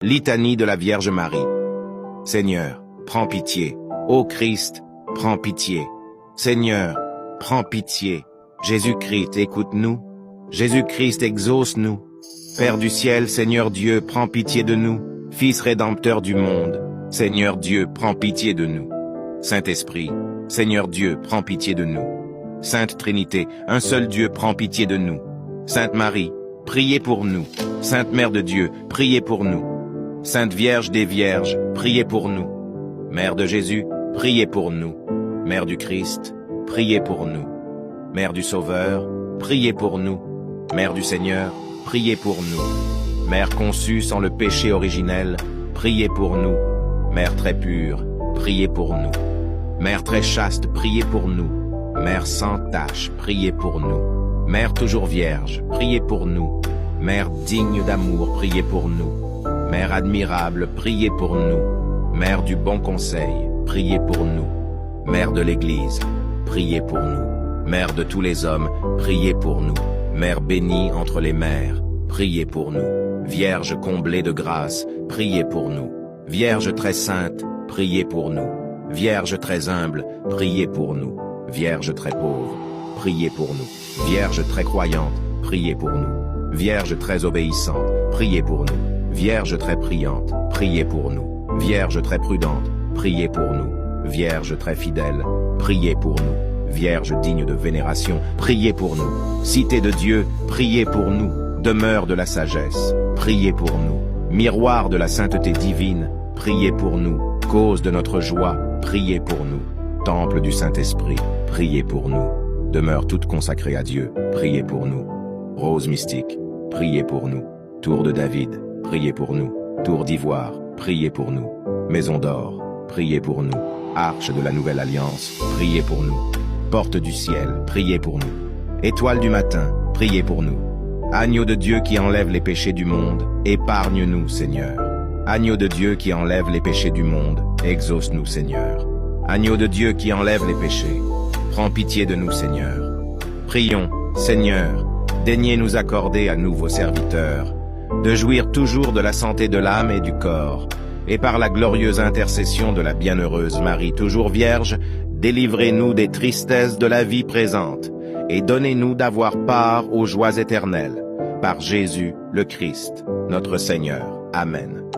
Litanie de la Vierge Marie. Seigneur, prends pitié. Ô Christ, prends pitié. Seigneur, prends pitié. Jésus-Christ, écoute-nous. Jésus-Christ, exauce-nous. Père du ciel, Seigneur Dieu, prends pitié de nous. Fils rédempteur du monde, Seigneur Dieu, prends pitié de nous. Saint-Esprit, Seigneur Dieu, prends pitié de nous. Sainte Trinité, un seul Dieu, prends pitié de nous. Sainte Marie, priez pour nous. Sainte Mère de Dieu, priez pour nous. Sainte Vierge des Vierges, priez pour nous. Mère de Jésus, priez pour nous. Mère du Christ, priez pour nous. Mère du Sauveur, priez pour nous. Mère du Seigneur, priez pour nous. Mère conçue sans le péché originel, priez pour nous. Mère très pure, priez pour nous. Mère très chaste, priez pour nous. Mère sans tache, priez pour nous. Mère toujours vierge, priez pour nous. Mère digne d'amour, priez pour nous. Mère admirable, priez pour nous. Mère du bon conseil, priez pour nous. Mère de l'Église, priez pour nous. Mère de tous les hommes, priez pour nous. Mère bénie entre les mères, priez pour nous. Vierge comblée de grâce, priez pour nous. Vierge très sainte, priez pour nous. Vierge très humble, priez pour nous. Vierge très pauvre, priez pour nous. Vierge très croyante, priez pour nous. Vierge très obéissante, priez pour nous. Vierge très priante, priez pour nous. Vierge très prudente, priez pour nous. Vierge très fidèle, priez pour nous. Vierge digne de vénération, priez pour nous. Cité de Dieu, priez pour nous. Demeure de la sagesse, priez pour nous. Miroir de la sainteté divine, priez pour nous. Cause de notre joie, priez pour nous. Temple du Saint-Esprit, priez pour nous. Demeure toute consacrée à Dieu, priez pour nous. Rose mystique, priez pour nous. Tour de David, priez pour nous. Tour d'ivoire, priez pour nous. Maison d'or, priez pour nous. Arche de la nouvelle alliance, priez pour nous. Porte du ciel, priez pour nous. Étoile du matin, priez pour nous. Agneau de Dieu qui enlève les péchés du monde, épargne-nous, Seigneur. Agneau de Dieu qui enlève les péchés du monde, exauce-nous, Seigneur. Agneau de Dieu qui enlève les péchés, prends pitié de nous, Seigneur. Prions, Seigneur, daignez nous accorder à nous, vos serviteurs, de jouir toujours de la santé de l'âme et du corps, et par la glorieuse intercession de la bienheureuse Marie, toujours vierge, délivrez-nous des tristesses de la vie présente, et donnez-nous d'avoir part aux joies éternelles, par Jésus le Christ, notre Seigneur. Amen.